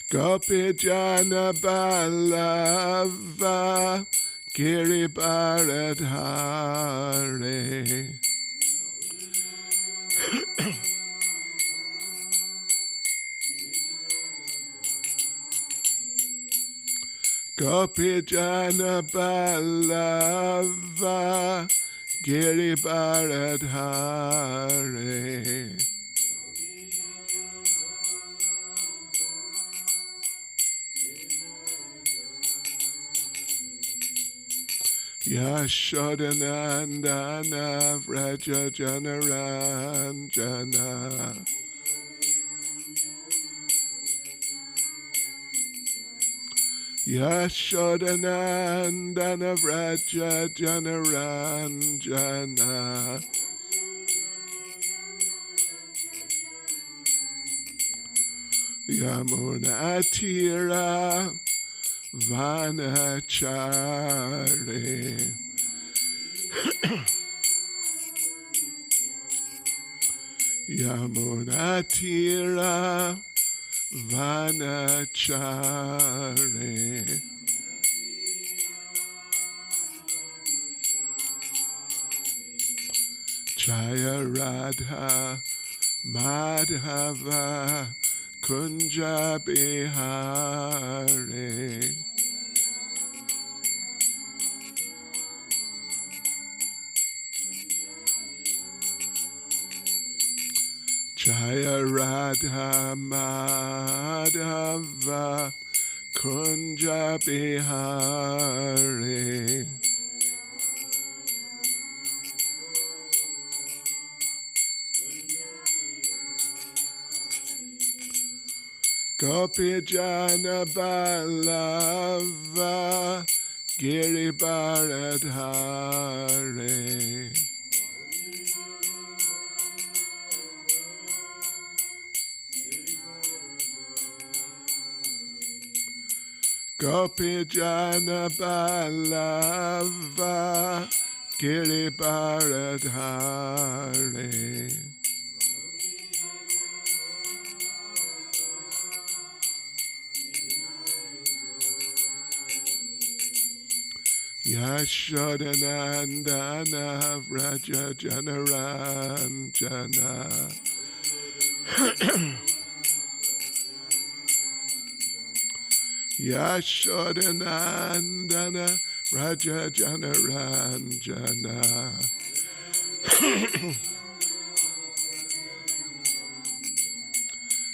Gopi Jana Ballava Giri Bharadhare. Gopi Jana Ballava Giri Bharadhare. Yashodanandana Vraja Janaranjana. Yashodanandana Vraja Janaranjana. Yamunatira Vanachare. Yamunatira Vanachare. Jaya Radha Madhava Kunja Bihare. Jaya Radha Madhava Kunja Bihare. Gopi Jana Ballava Giri Bharadhare. Gopi Jana Ballava Giri Bharadhare. Yashodanandana Vraja Janaranjana. Yashodanandana Vraja Janaranjana.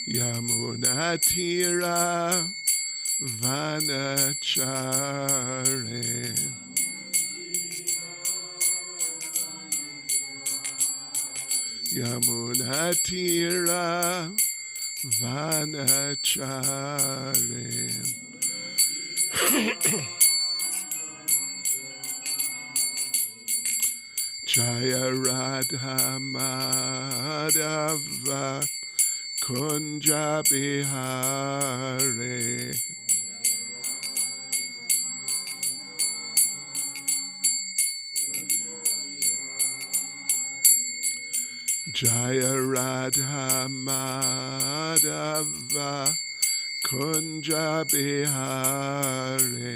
Yamunatira Vanachare. Yamunatira Vanachare. Jaya Radha Madhava Kunja Bihare. Jaya Radha Madhava Kunja Bihare.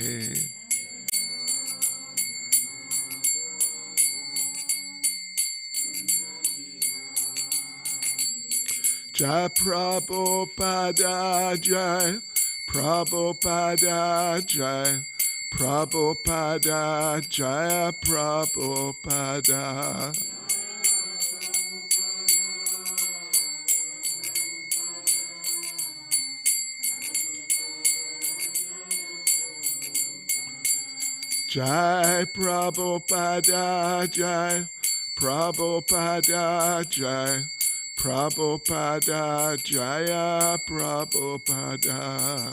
Jai Prabhupada Jai, Prabhupada Jai, Prabhupada Jaya Prabhupada. Jai Prabhupada Jai, Prabhupada Jai, Prabhupada Jaya Prabhupada.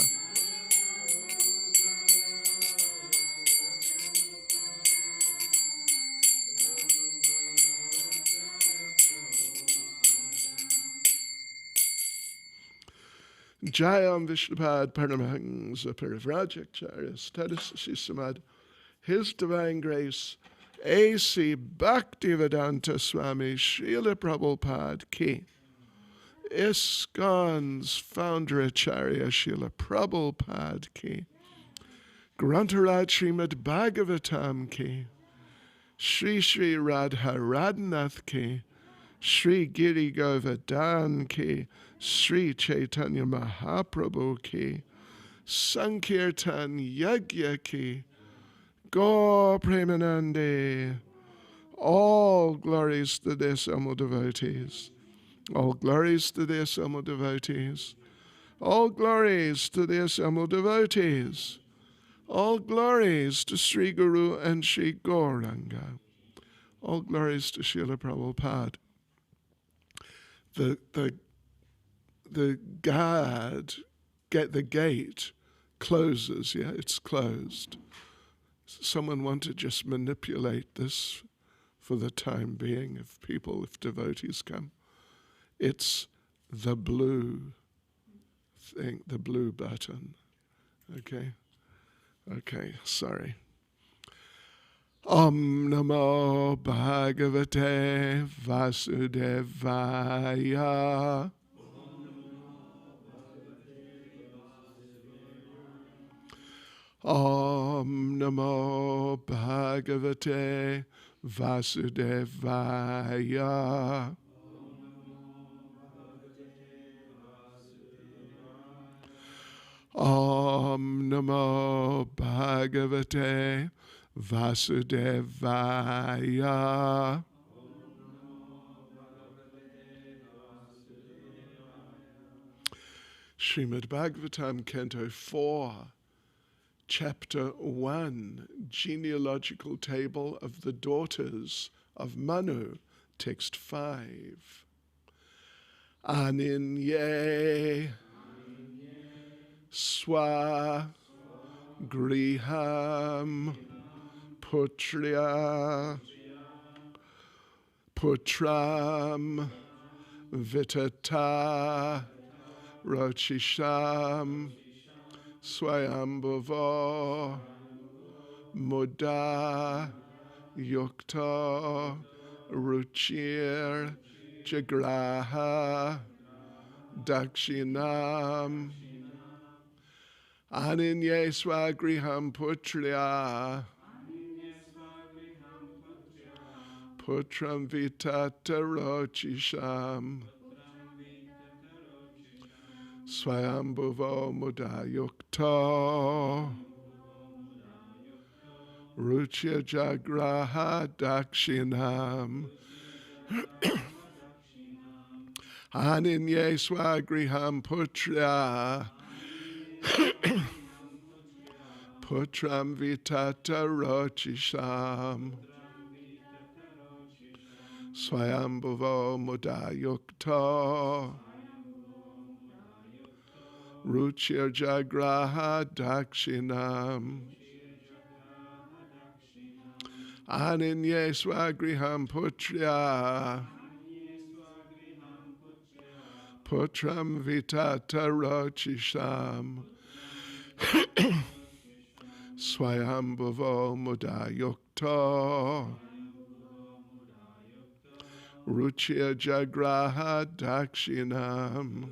Jayam Vishnupad Paramahansa Parivrajacharya Status Srimad. His Divine Grace, A.C. Bhaktivedanta Swami Srila Prabhupada Ki. ISKCON's founder Acharya Srila Prabhupada ki, Grantharaj Srimad Bhagavatam ki, Sri Sri Radha Radhanath ki, Sri Giri Govardhan ki, Sri Chaitanya Mahaprabhu ki, Sankirtan Yagya ki, Gaur Premanande. All glories to their Samo devotees. All glories to their Samo devotees. All glories to their Samo devotees. All glories to Sri Guru and Sri Gauranga. All glories to Srila Prabhupada. The guard, the gate closes, yeah, it's closed. Someone want to just manipulate this for the time being, if devotees come. It's the blue thing, the blue button. Okay, sorry. Om Namo Bhagavate Vasudevaya. Om Namo Bhagavate Vasudevaya. Om Namo Bhagavate Vasudevaya. Srimad Bhagavatam, Canto 4, Chapter 1, Genealogical Table of the Daughters of Manu, Text 5. Aninye Swa Griham Putriya Putram Vitata Rochisham Swayambhava Muda Yukta Ruchir Jagraha Dakshinam Aninye Swagriham Putriya Putram Vitata Rochisham Swayambhava Muda Yukta Ruchya Jagraha Dakshinam Aninye Swagriham Putriya Putram Vitata Rochisham Swayambhava Muda Yukta Ruchir Jagraha Dakshinam Aninye Swagriham Putriya Putram Vitata Rochisham Swayambhava Muda Yukta Ruchir Jagraha Dakshinam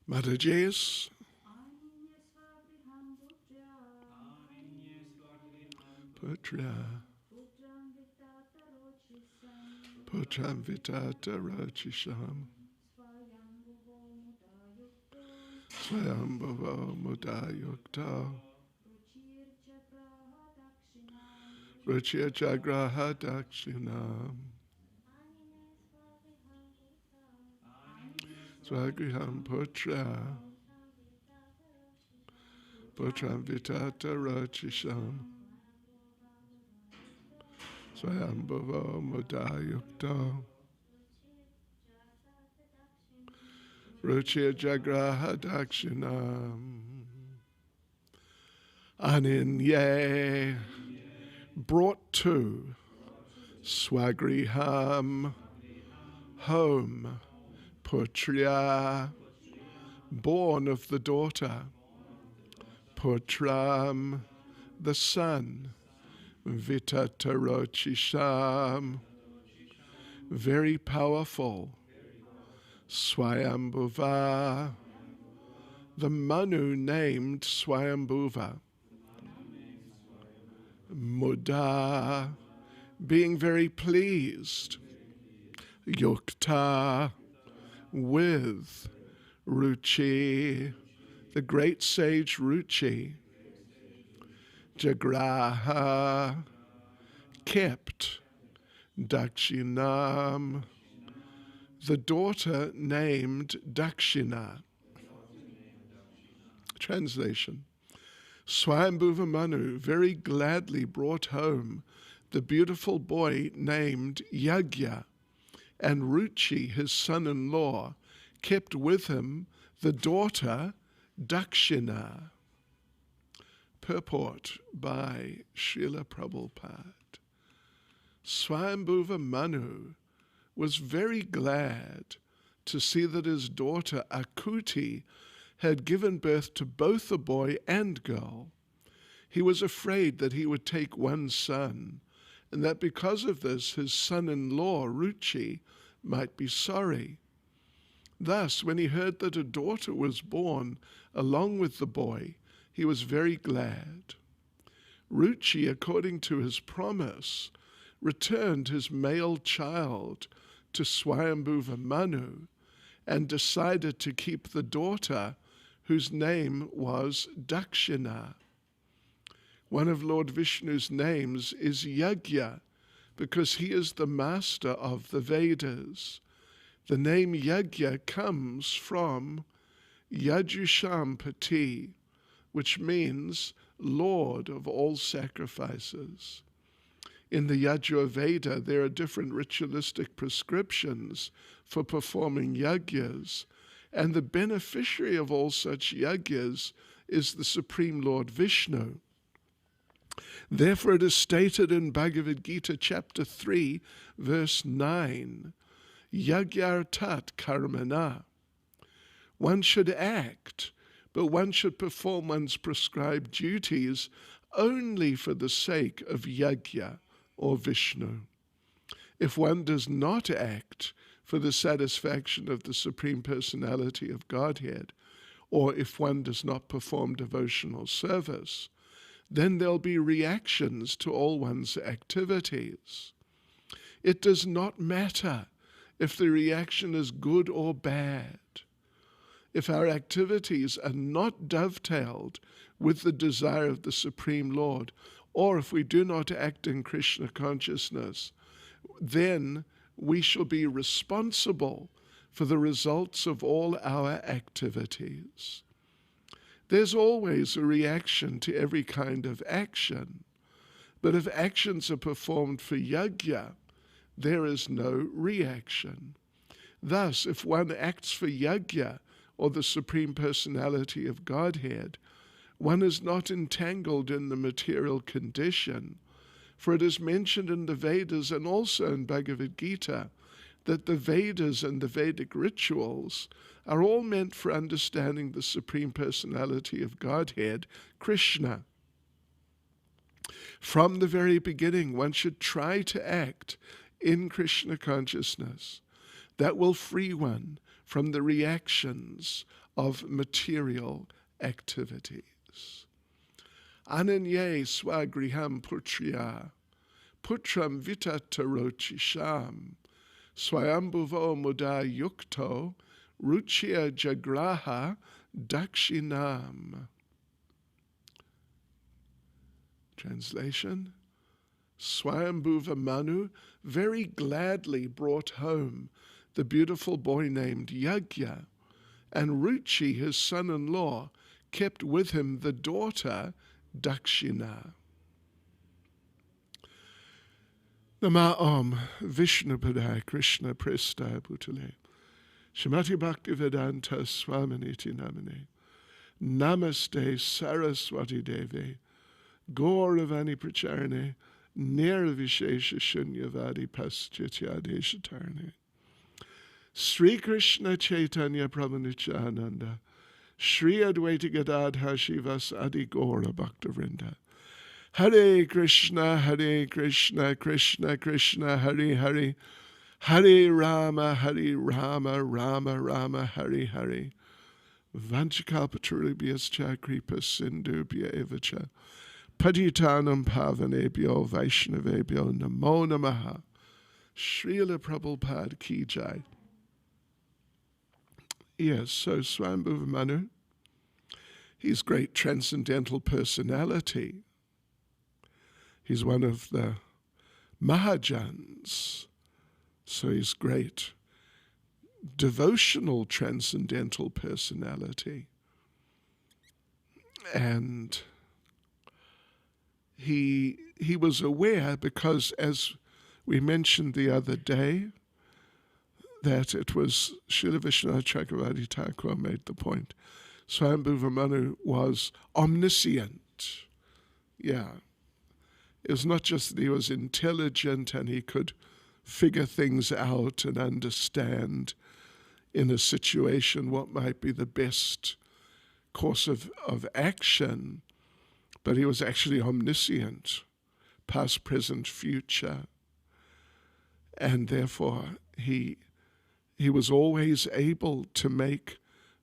Mataji's Putra Putram Vitata Rochisham Swayambhava Muda Yukta Ruchir Jagraha Dakshinam Swagriham Putra Putram Vitata Rochisham Swayambhava Muda Yukta Ruchir Jagraha Dakshinam. Ananye brought to Swagriham home, Putria born of the daughter, Putram the son, Vitatarochisham very powerful, Swayambhuva the Manu named Swayambhuva, Muda being very pleased, Yukta with Ruchi the great sage Ruchi, Jagraha kept, Dakshinam the daughter named Dakshina. Translation: Swayambhuva Manu very gladly brought home the beautiful boy named Yagya, and Ruchi, his son-in-law, kept with him the daughter Dakshina. Purport by Srila Prabhupada. Swayambhuva Manu was very glad to see that his daughter Akuti had given birth to both a boy and girl. He was afraid that he would take one son, and that because of this his son-in-law Ruchi might be sorry. Thus, when he heard that a daughter was born along with the boy, he was very glad. Ruchi, according to his promise, returned his male child to Swayambhuva Manu and decided to keep the daughter, whose name was Dakshina. One of Lord Vishnu's names is Yagya, because he is the master of the Vedas. The name Yagya comes from Yajushampati, which means Lord of all sacrifices. In the Yajurveda, there are different ritualistic prescriptions for performing yagyas, and the beneficiary of all such yagyas is the Supreme Lord Vishnu. Therefore, it is stated in Bhagavad Gita chapter 3, verse 9, Yagyartat karmana. One should act, but one should perform one's prescribed duties only for the sake of yagya or Vishnu. If one does not act for the satisfaction of the Supreme Personality of Godhead, or if one does not perform devotional service, then there'll be reactions to all one's activities. It does not matter if the reaction is good or bad. If our activities are not dovetailed with the desire of the Supreme Lord, or if we do not act in Krishna consciousness, then we shall be responsible for the results of all our activities. There's always a reaction to every kind of action, but if actions are performed for yagya, there is no reaction. Thus, if one acts for yagya, or the Supreme Personality of Godhead, one is not entangled in the material condition, for it is mentioned in the Vedas and also in Bhagavad Gita that the Vedas and the Vedic rituals are all meant for understanding the Supreme Personality of Godhead, Krishna. From the very beginning, one should try to act in Krishna consciousness. That will free one from the reactions of material activities. Ananye swagriham putriya, putram vitatarochisham, swayambhuvo muda yukto, ruchya jagraha dakshinam. Translation: Swayambhuva Manu very gladly brought home the beautiful boy named Yagya, and Ruchi, his son-in-law, kept with him the daughter Dakshina. Nama Om Vishnupadaya Krishna Prestaya Bhutale Shrimati Bhaktivedanta Swaminiti Namine. Namaste Saraswati Devi. Gauravani Pracharne. Nirvishesha Shunyavadi Paschitya Sri Krishna Chaitanya Prabhu Nityananda. Shri Advaita Gadadhar Shivas Adi Gaura Bhaktivinoda. Hare Krishna, Krishna Krishna, Hare Hare. Hare Rama, Rama Rama, Hare Hare. Vanchakalpatarubhyascha kripa sindubhya evacha. Patitanam pavanebhyo vaishnavebhyo namo namaha. Srila Prabhupada ki jai. Yes, so Swambhuva Manu, he's great transcendental personality. He's one of the Mahajans, so he's great devotional transcendental personality. And he was aware, because as we mentioned the other day, that it was Srila Vishwanath Chakravarti Thakur made the point. Swambhuva Manu was omniscient. Yeah. It was not just that he was intelligent and he could figure things out and understand in a situation what might be the best course of action, but he was actually omniscient, past, present, future. And therefore he was always able to make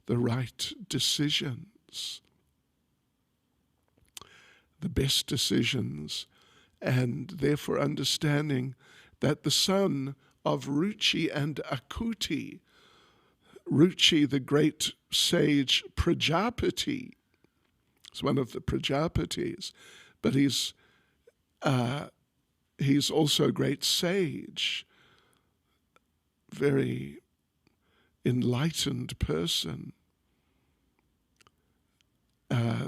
the right decisions, the best decisions, and therefore understanding that the son of Ruchi and Akuti, Ruchi, the great sage Prajapati, is one of the Prajapatis, but he's also a great sage, very enlightened person.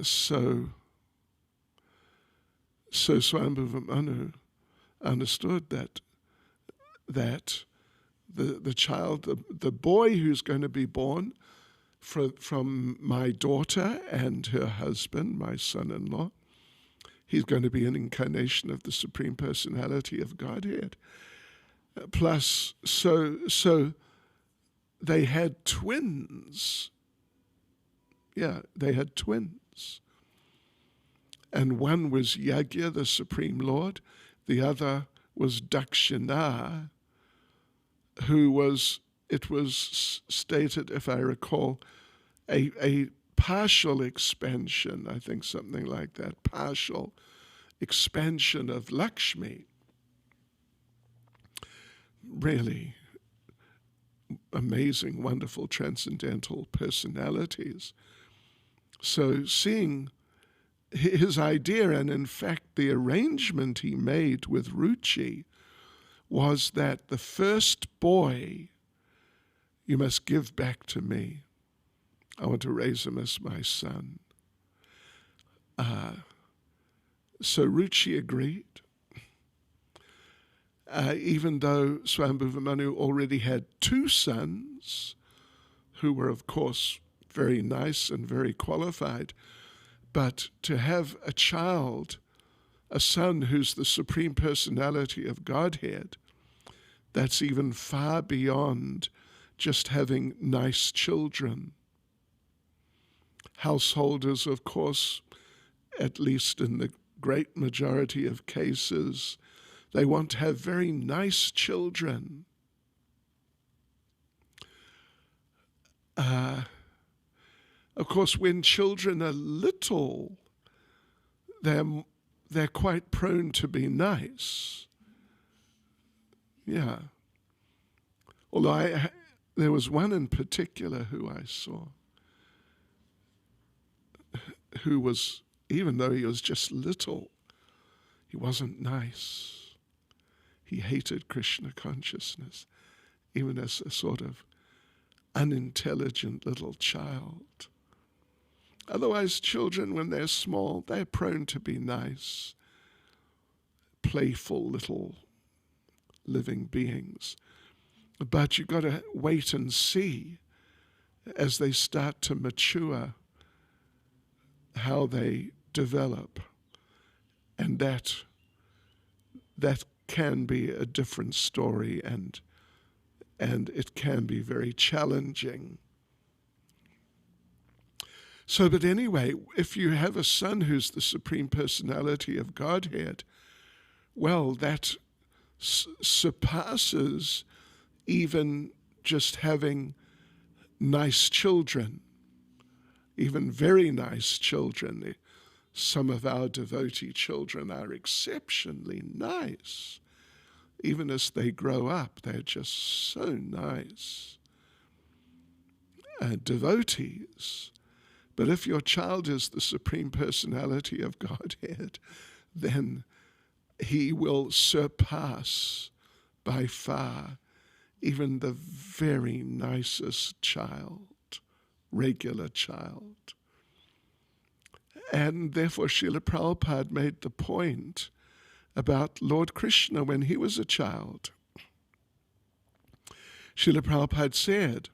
So Swambhuva Manu understood that the child, the boy who's going to be born from my daughter and her husband, my son-in-law, he's going to be an incarnation of the Supreme Personality of Godhead. Plus, so they had twins. Yeah, they had twins. And one was Yagya, the Supreme Lord. The other was Dakshina, who was, it was stated, if I recall, a partial expansion, I think something like that, partial expansion of Lakshmi. Really amazing, wonderful, transcendental personalities. So seeing his idea, and in fact the arrangement he made with Ruchi, was that the first boy you must give back to me. I want to raise him as my son. So Ruchi agreed. Even though Swambhuva Manu already had two sons, who were, of course, very nice and very qualified, but to have a child, a son who's the Supreme Personality of Godhead, that's even far beyond just having nice children. Householders, of course, at least in the great majority of cases, they want to have very nice children. Of course, when children are little, they're quite prone to be nice. Yeah. Although there was one in particular who I saw, who was, even though he was just little, he wasn't nice. He hated Krishna consciousness, even as a sort of unintelligent little child. Otherwise, children, when they're small, they're prone to be nice, playful little living beings. But you've got to wait and see as they start to mature, how they develop. And that can be a different story, and it can be very challenging. So, but anyway, if you have a son who's the Supreme Personality of Godhead, well, that surpasses even just having nice children, even very nice children. Some of our devotee children are exceptionally nice. Even as they grow up, they're just so nice. Devotees. But if your child is the Supreme Personality of Godhead, then he will surpass by far even the very nicest child, regular child. And therefore Srila Prabhupada made the point about Lord Krishna when he was a child. Srila Prabhupada said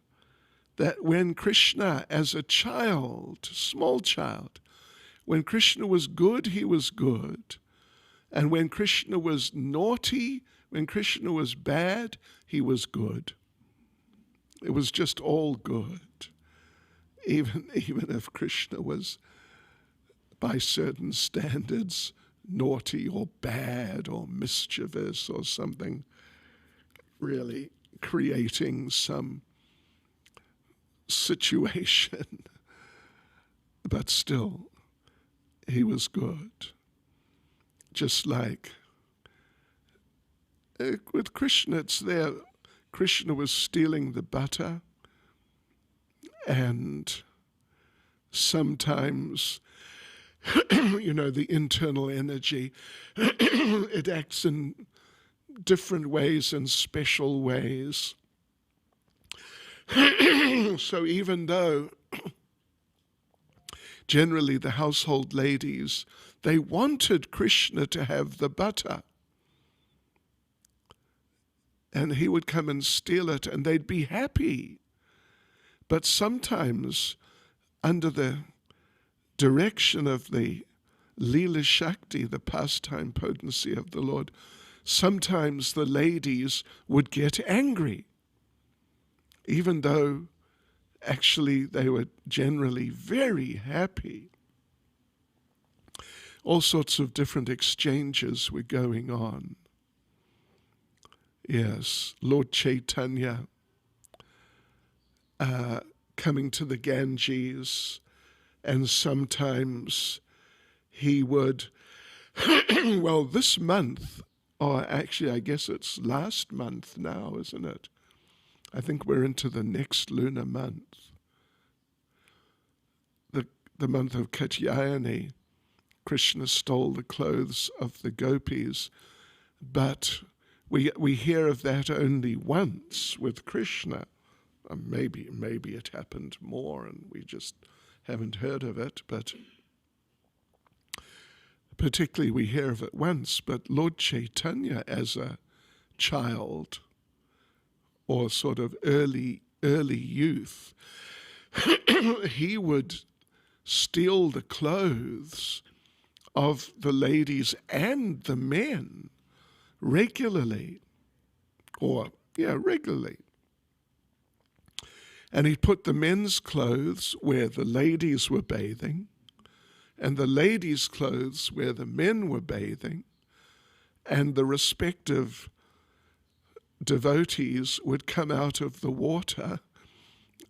that when Krishna, as a child, small child, when Krishna was good, he was good. And when Krishna was naughty, when Krishna was bad, he was good. It was just all good. Even if Krishna was, by certain standards, naughty or bad or mischievous or something, really creating some situation. But still, he was good. Just like with Krishna, it's there. Krishna was stealing the butter, and sometimes the internal energy, it acts in different ways and special ways. So even though generally the household ladies, they wanted Krishna to have the butter, and he would come and steal it, and they'd be happy. But sometimes, under the direction of the Leela Shakti, the pastime potency of the Lord, sometimes the ladies would get angry, even though actually they were generally very happy. All sorts of different exchanges were going on. Yes, Lord Chaitanya coming to the Ganges, and sometimes he would, well, this month, or actually I guess it's last month now, isn't it? I think we're into the next lunar month, the month of Katyayani. Krishna stole the clothes of the gopis, but we hear of that only once with Krishna. Maybe it happened more and we just haven't heard of it, but particularly we hear of it once. But Lord Chaitanya, as a child or sort of early youth, he would steal the clothes of the ladies and the men regularly. And he'd put the men's clothes where the ladies were bathing, and the ladies' clothes where the men were bathing, and the respective devotees would come out of the water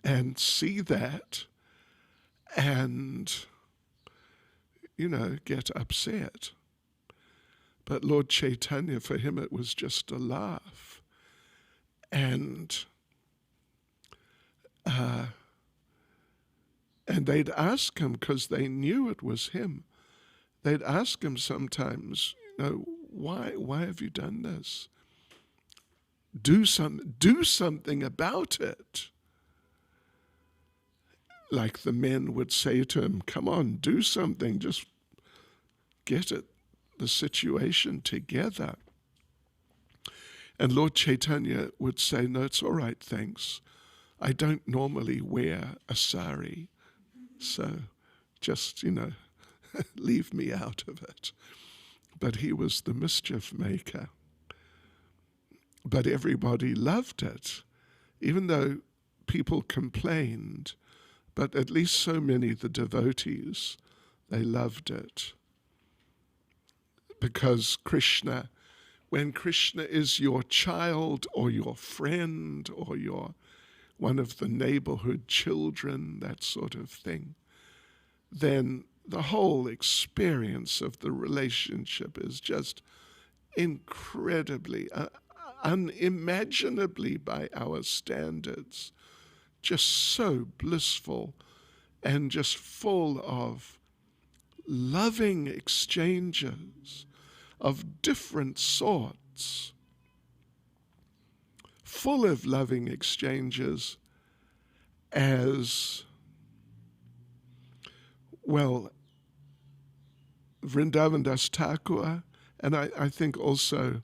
and see that and, get upset. But Lord Chaitanya, for him it was just a laugh. And they'd ask him, because they knew it was him, they'd ask him sometimes, why have you done this? Do something about it. Like the men would say to him, come on, do something, just get the situation together. And Lord Chaitanya would say, no, it's all right, thanks. I don't normally wear a sari, so just, leave me out of it. But he was the mischief maker. But everybody loved it, even though people complained, but at least so many, the devotees, they loved it. Because Krishna, when Krishna is your child or your friend or one of the neighborhood children, that sort of thing, then the whole experience of the relationship is just incredibly, unimaginably by our standards, just so blissful and just full of loving exchanges of different sorts, full of loving exchanges as, well, Vrindavan Das Thakur, and I think also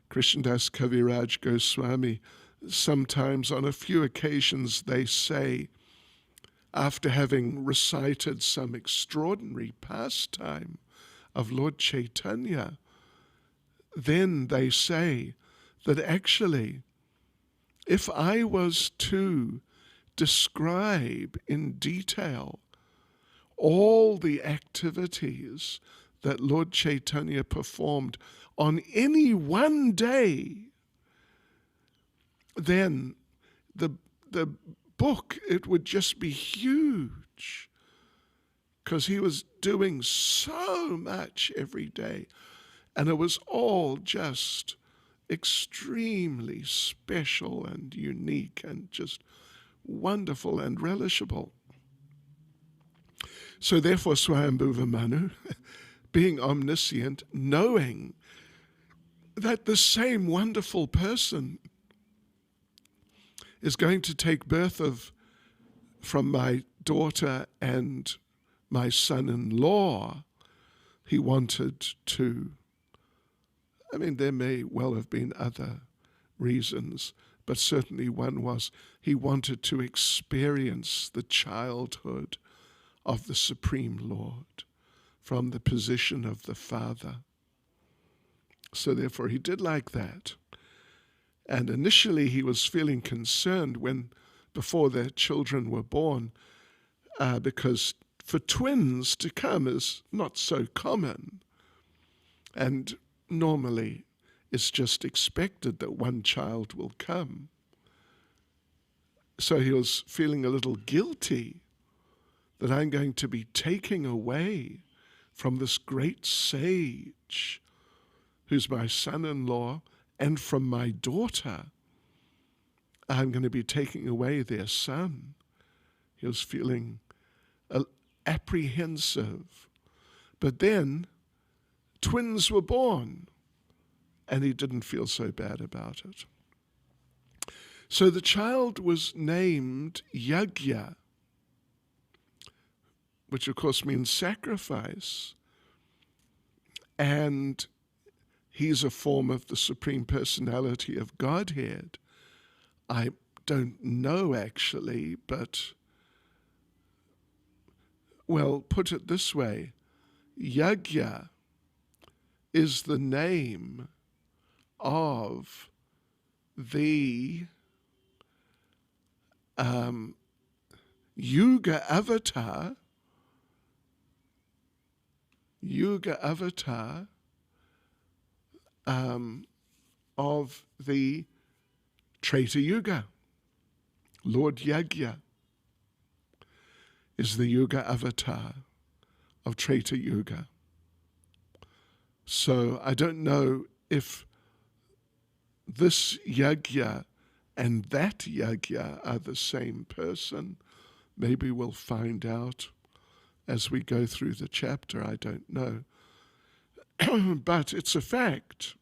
Krishnadas Kaviraj Goswami, sometimes on a few occasions they say, after having recited some extraordinary pastime of Lord Chaitanya, then they say that actually, if I was to describe in detail all the activities that Lord Chaitanya performed on any one day, then the book, it would just be huge, because he was doing so much every day, and it was all just extremely special and unique and just wonderful and relishable. So therefore Swayambhuva Manu, being omniscient, knowing that the same wonderful person is going to take birth from my daughter and my son-in-law, he wanted to, there may well have been other reasons, but certainly one was he wanted to experience the childhood of the Supreme Lord from the position of the Father. So therefore he did like that. And initially he was feeling concerned before their children were born, because for twins to come is not so common. And normally it's just expected that one child will come. So he was feeling a little guilty that I'm going to be taking away from this great sage who's my son-in-law, and from my daughter, I'm going to be taking away their son. He was feeling apprehensive. But then twins were born, and he didn't feel so bad about it. So the child was named Yagya, which of course means sacrifice. And he's a form of the Supreme Personality of Godhead. I don't know actually, but, well, put it this way, Yagya is the name of the Yuga avatar of the Treta Yuga. Lord Yagya is the Yuga avatar of Treta Yuga. So I don't know if this Yagya and that Yagya are the same person. Maybe we'll find out as we go through the chapter. I don't know. But it's a fact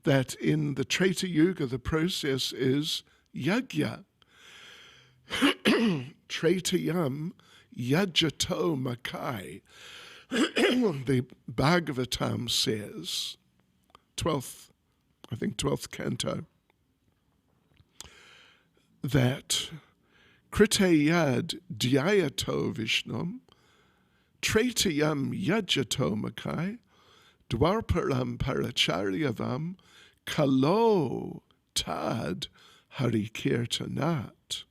that in the Treta Yuga, the process is Yagya. Tretayam Yajato Makai. The Bhagavatam says, 12th canto, that Kritayad Dhyayato Vishnum, Tretayam Yajato Makai, Dwarparam Paracharyavam, Kalo Tad Harikirtanat.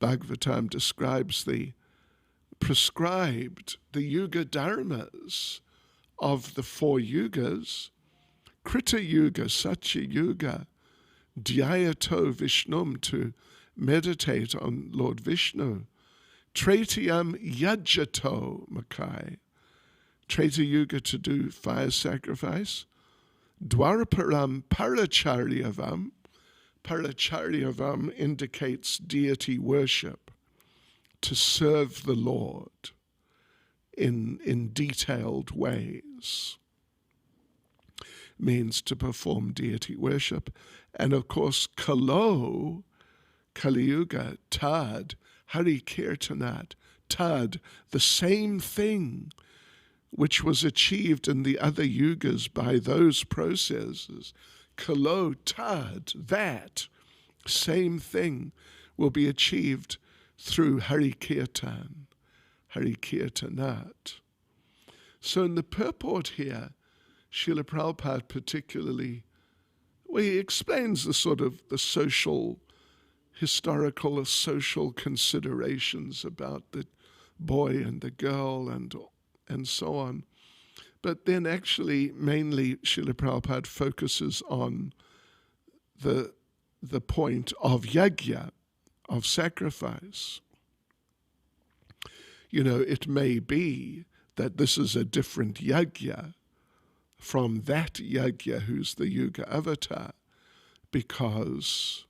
Bhagavatam describes the Yuga Dharmas of the 4 yugas: Krita Yuga, Satya Yuga, Dhyayato Vishnum, to meditate on Lord Vishnu, Tretayam Yajato Makai, Treta Yuga, to do fire sacrifice, Dwarparam Paracharyavam. Paracharyavam indicates deity worship, to serve the Lord in detailed ways. Means to perform deity worship. And of course, Kalo, Kali Yuga, Tad, Hari Kirtanat, Tad, the same thing which was achieved in the other yugas by those processes. Kalo Tad, that same thing will be achieved through Hari Kirtan, Hari Kirtanat. So in the purport here, Srila Prabhupada particularly, well, he explains the sort of the social, historical, social considerations about the boy and the girl and so on. But then actually, mainly, Srila Prabhupada focuses on the point of yajna, of sacrifice. You know, it may be that this is a different yajna from that yajna who's the Yuga avatar, because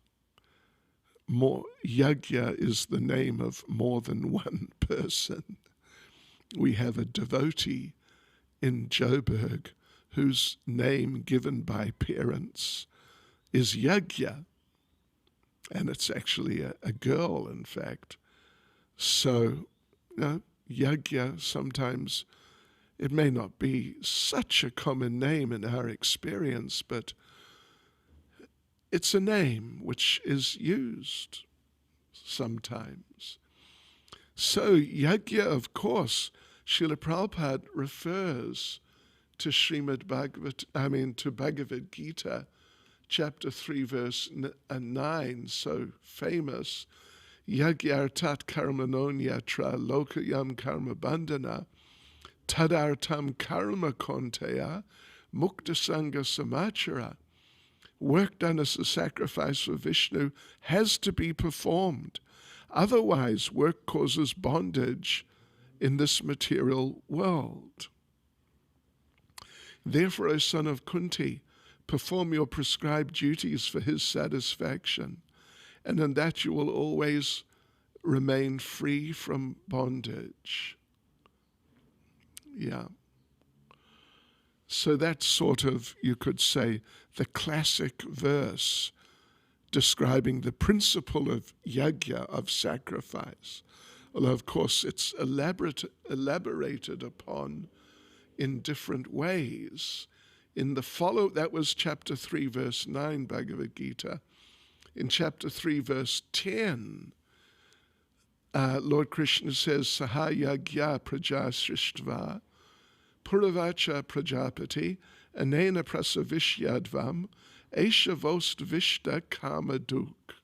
yajna is the name of more than one person. We have a devotee in Joburg whose name given by parents is Yajna, and it's actually a girl, in fact. So, Yajna, sometimes it may not be such a common name in our experience, but it's a name which is used sometimes. So Yajna, of course, Srila Prabhupada refers to to Bhagavad Gita, chapter 3, verse 9, so famous. Yagyartat karmanonyatra lokayam karma bandhana tadartam karma konteya muktasanga samachara. Work done as a sacrifice for Vishnu has to be performed. Otherwise, work causes bondage in this material world. Therefore, O son of Kunti, perform your prescribed duties for his satisfaction, and in that you will always remain free from bondage. Yeah. So that's sort of, you could say, the classic verse describing the principle of yajna, of sacrifice. Although, of course, it's elaborated upon in different ways. That was chapter 3, verse 9, Bhagavad Gita. In chapter 3, verse 10, Lord Krishna says, Saha yagya praja srishtva, puravacha prajapati, anena prasavishyadvam, esha vost vishta kama duk.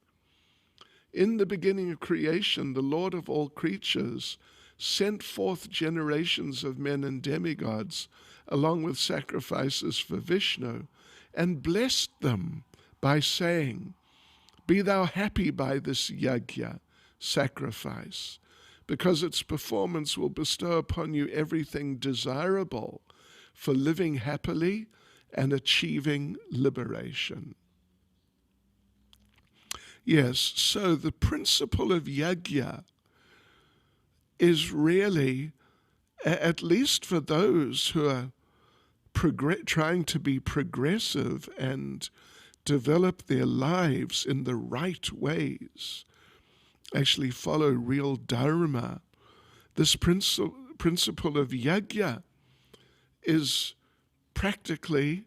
In the beginning of creation, the Lord of all creatures sent forth generations of men and demigods, along with sacrifices for Vishnu, and blessed them by saying, Be thou happy by this yajna, sacrifice, because its performance will bestow upon you everything desirable for living happily and achieving liberation. Yes, so the principle of yajna is really, at least for those who are trying to be progressive and develop their lives in the right ways, actually follow real dharma. This principle of yajna is practically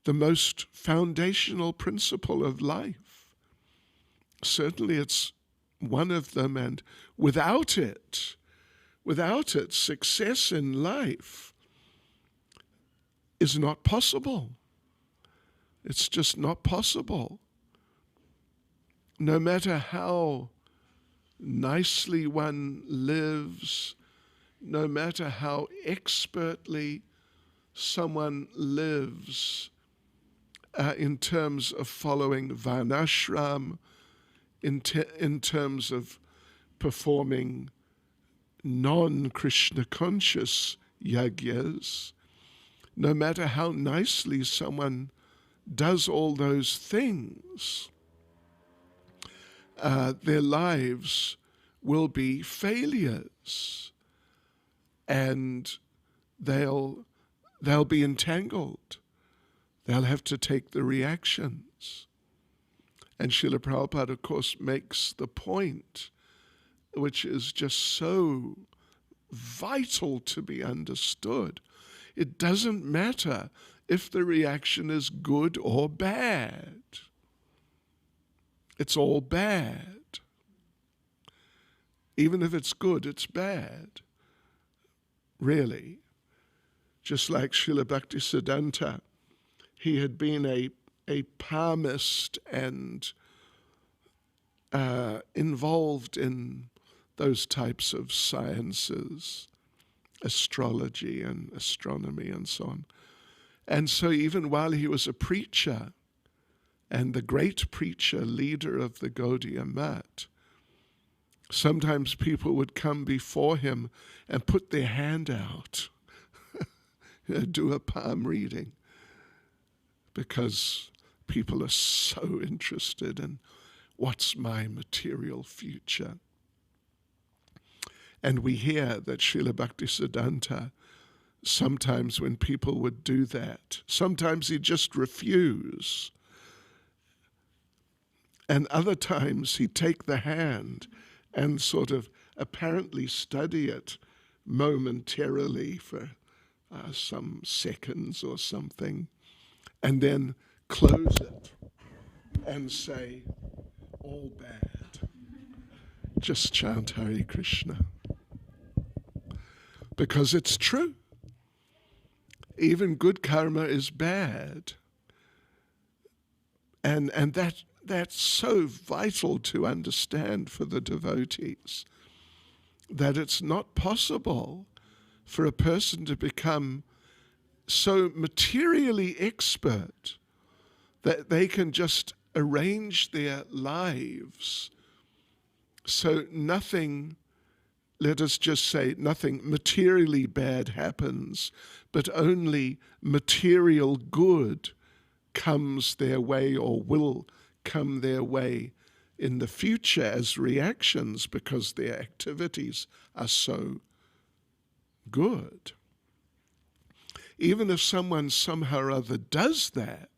the most foundational principle of life. Certainly it's one of them, and without it, success in life is not possible. It's just not possible. No matter how nicely one lives, no matter how expertly someone lives in terms of following varnashram, in terms of performing non-Krishna conscious yagyas, no matter how nicely someone does all those things, their lives will be failures, and they'll be entangled. They'll have to take the reactions. And Srila Prabhupada, of course, makes the point, which is just so vital to be understood. It doesn't matter if the reaction is good or bad. It's all bad. Even if it's good, it's bad. Really. Just like Srila Bhaktisiddhanta, he had been a palmist and involved in those types of sciences, astrology and astronomy and so on. And so even while he was a preacher, and the great preacher, leader of the Gaudiya Math, sometimes people would come before him and put their hand out, do a palm reading, because people are so interested in what's my material future. And we hear that Srila Bhaktisiddhanta, sometimes when people would do that, sometimes he'd just refuse. And other times he'd take the hand and sort of apparently study it momentarily for some seconds or something, and then close it and say, all bad. Just chant Hare Krishna. Because it's true. Even good karma is bad. And that's so vital to understand for the devotees, that it's not possible for a person to become so materially expert that they can just arrange their lives so nothing, let us just say, nothing materially bad happens, but only material good comes their way or will come their way in the future as reactions, because their activities are so good. Even if someone somehow or other does that,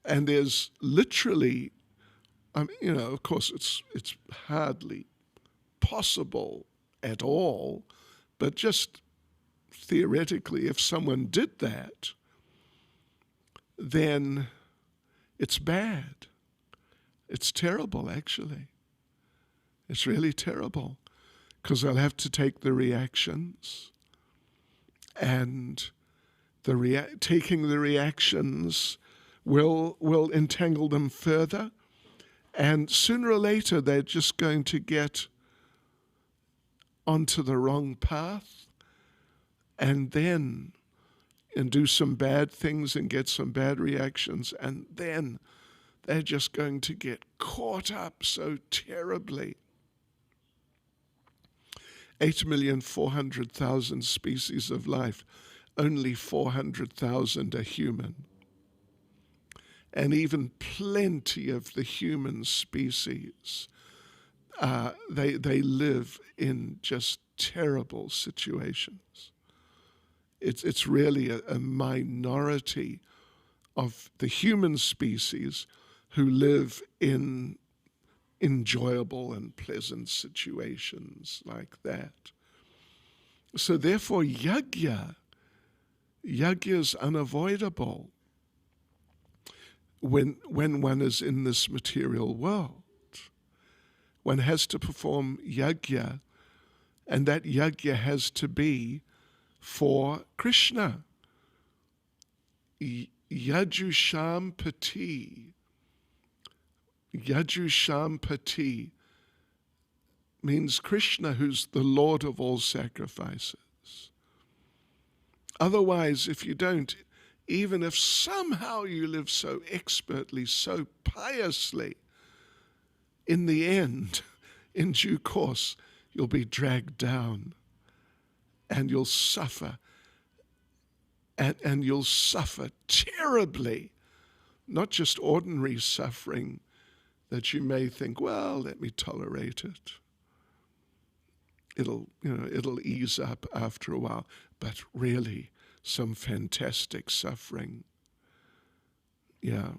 and there's literally, of course it's hardly possible at all, but just theoretically, if someone did that, then it's bad. It's terrible, actually. It's really terrible, because they'll have to take the reactions, and taking the reactions will entangle them further, and sooner or later they're just going to get onto the wrong path, and do some bad things and get some bad reactions, and then they're just going to get caught up so terribly. 8,400,000 species of life, only 400,000 are human. And even plenty of the human species, they live in just terrible situations. It's really a minority of the human species who live in enjoyable and pleasant situations like that. So therefore, yajna is unavoidable. when one is in this material world. One has to perform yajna, and that yajna has to be for Krishna. Yajusham Pati. Yajusham Pati means Krishna, who's the Lord of all sacrifices. Otherwise, if you don't, even if somehow you live so expertly, so piously, in the end, in due course, you'll be dragged down and you'll suffer. And you'll suffer terribly, not just ordinary suffering that you may think, well, let me tolerate it. It'll ease up after a while, but really some fantastic suffering. Yeah.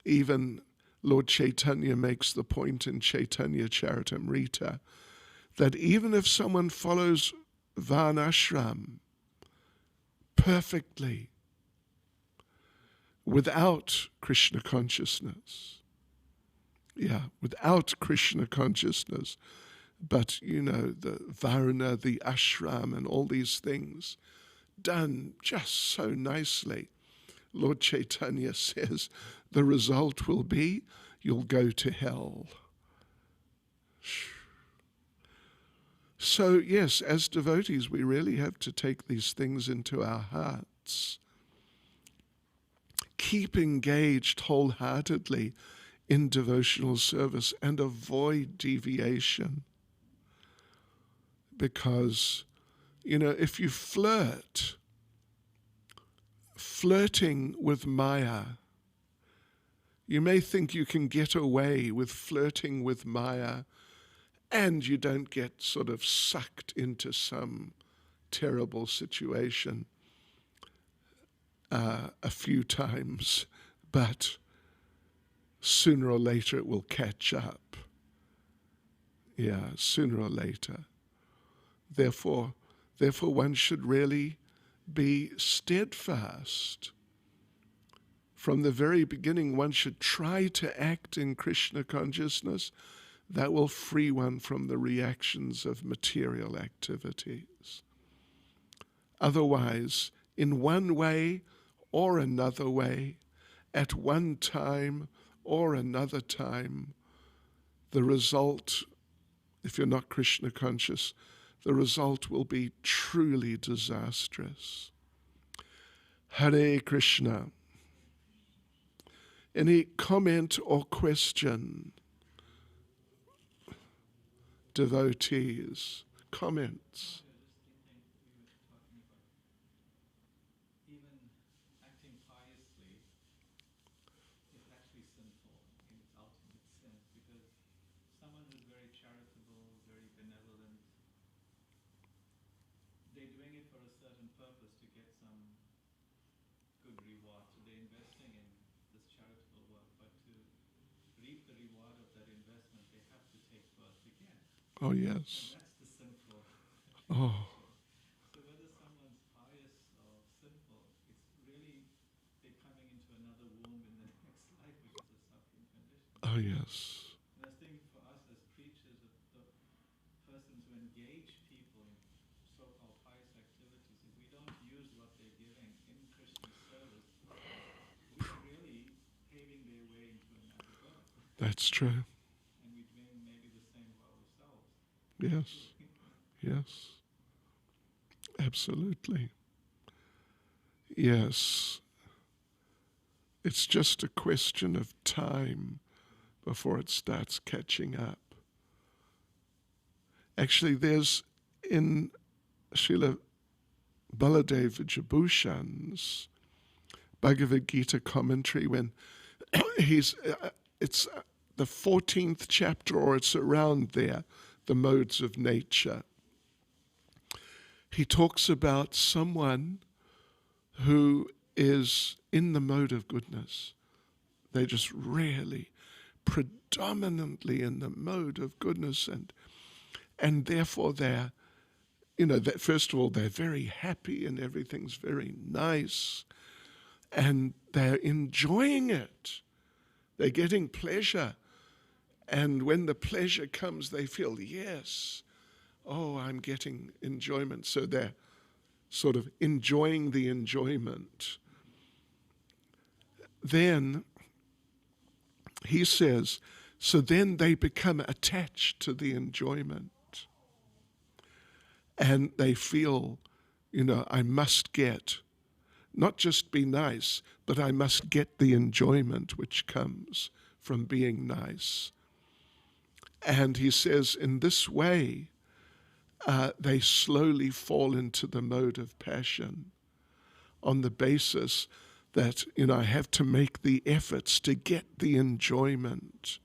Even Lord Chaitanya makes the point in Chaitanya Charitamrita that even if someone follows Varnashram perfectly, without Krishna consciousness, without Krishna consciousness, but the Varna, the ashram, and all these things done just so nicely, Lord Chaitanya says the result will be you'll go to hell. So yes, as devotees, we really have to take these things into our hearts. Keep engaged wholeheartedly in devotional service and avoid deviation. Because, if you flirting with Maya, you may think you can get away with flirting with Maya and you don't get sort of sucked into some terrible situation a few times, but sooner or later it will catch up. Yeah, sooner or later. Therefore, one should really be steadfast. From the very beginning, one should try to act in Krishna consciousness. That will free one from the reactions of material activities. Otherwise, in one way or another way, at one time or another time, the result, if you're not Krishna conscious, the result will be truly disastrous. Hare Krishna. Any comment or question? Devotees, comments? Oh, yes. Oh. So whether someone's pious or sinful, it's really they're coming into another womb in the next life, which is a suffering condition. Oh, yes. And I think for us as preachers, the person to engage people in so-called pious activities, if we don't use what they're giving in Krishna service, we are really paving their way into another birth. That's true. And we're doing maybe the same for ourselves. Yes. Yes. Absolutely. Yes. It's just a question of time before it starts catching up. Actually, there's in Srila Baladev Vijayabhushan's Bhagavad Gita commentary when it's the 14th chapter, or it's around there, the modes of nature. He talks about someone who is in the mode of goodness. They're just really predominantly in the mode of goodness, and therefore they're, that first of all, they're very happy and everything's very nice. and they're enjoying it. They're getting pleasure. And when the pleasure comes, they feel, yes, oh, I'm getting enjoyment. So they're sort of enjoying the enjoyment. Then he says, so then they become attached to the enjoyment. And they feel, I must get, not just be nice, but I must get the enjoyment which comes from being nice. And he says, in this way, they slowly fall into the mode of passion on the basis that, I have to make the efforts to get the enjoyment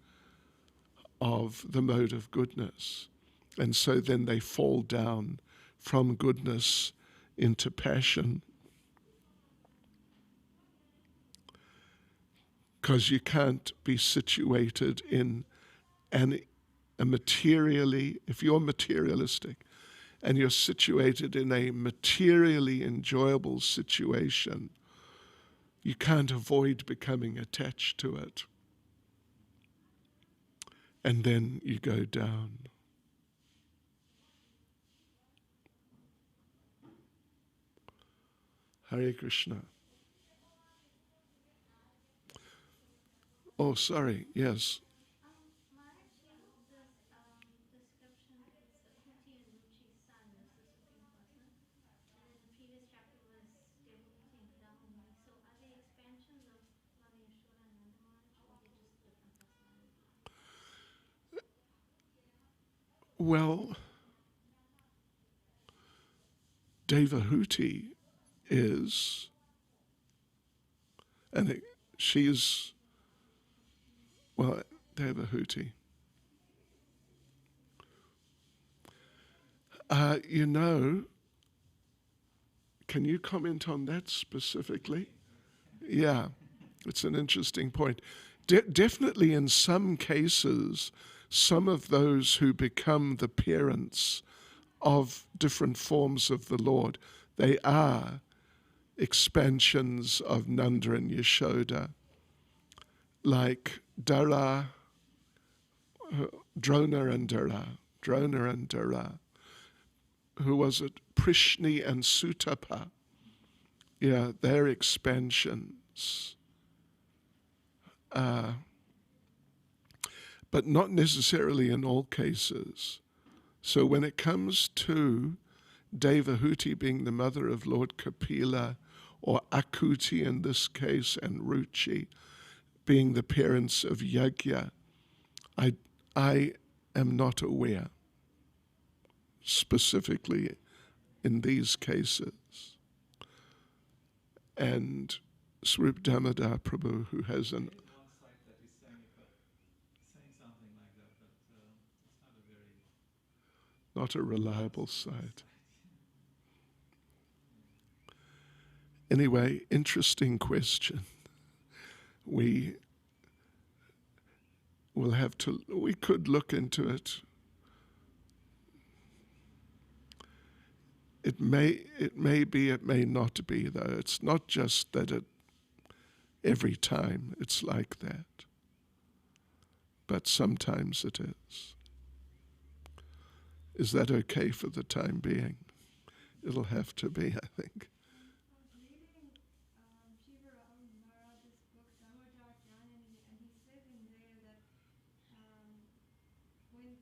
of the mode of goodness. And so then they fall down from goodness into passion. Because you can't be situated in a materially, if you're materialistic and you're situated in a materially enjoyable situation, you can't avoid becoming attached to it. And then you go down. Hare Krishna. Oh, sorry, yes. Well, Devahuti is, and she's, well, Devahuti. Can you comment on that specifically? Yeah, it's an interesting point. Definitely in some cases, some of those who become the parents of different forms of the Lord, they are expansions of Nanda and Yashoda, like Drona and Dara. Who was it? Prishni and Sutapa. Yeah, they're expansions. But not necessarily in all cases. So when it comes to Devahuti being the mother of Lord Kapila, or Akuti in this case, and Ruchi being the parents of Yajna, I am not aware specifically in these cases. And Swarup Damodar Prabhu, who has one site that is saying something like that, but it's not a very not a reliable site. Anyway, interesting question. We could look into it. It may be, it may not be, though. It's not just that every time it's like that. But sometimes it is. Is that okay for the time being? It'll have to be, I think.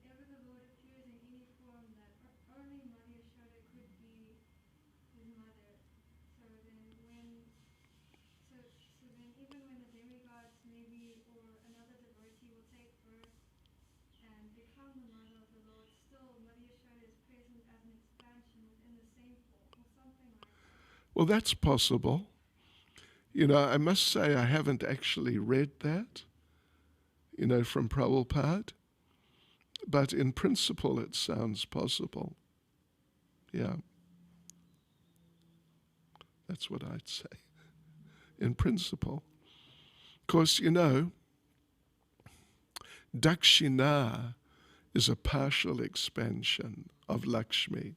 Whenever the Lord appears in any form, that only Mother Yashoda could be his mother. So then even when the demigods maybe or another devotee will take birth and become the mother of the Lord, still Mother Yashoda is present as an expansion within the same form or something like that. Well, that's possible. I must say I haven't actually read that, from Prabhupada. But in principle, it sounds possible. Yeah. That's what I'd say. In principle. Of course, Dakshina is a partial expansion of Lakshmi.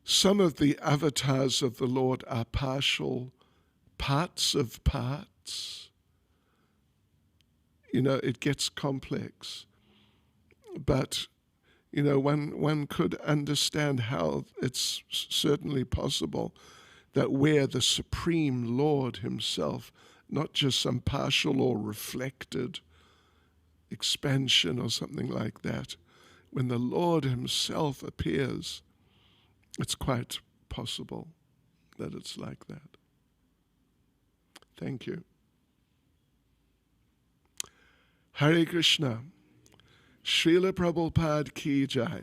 Some of the avatars of the Lord are partial parts of parts, it gets complex. But, one could understand how it's certainly possible that where the Supreme Lord himself, not just some partial or reflected expansion or something like that, when the Lord himself appears, it's quite possible that it's like that. Thank you. Hare Krishna. Srila Prabhupada ki jai.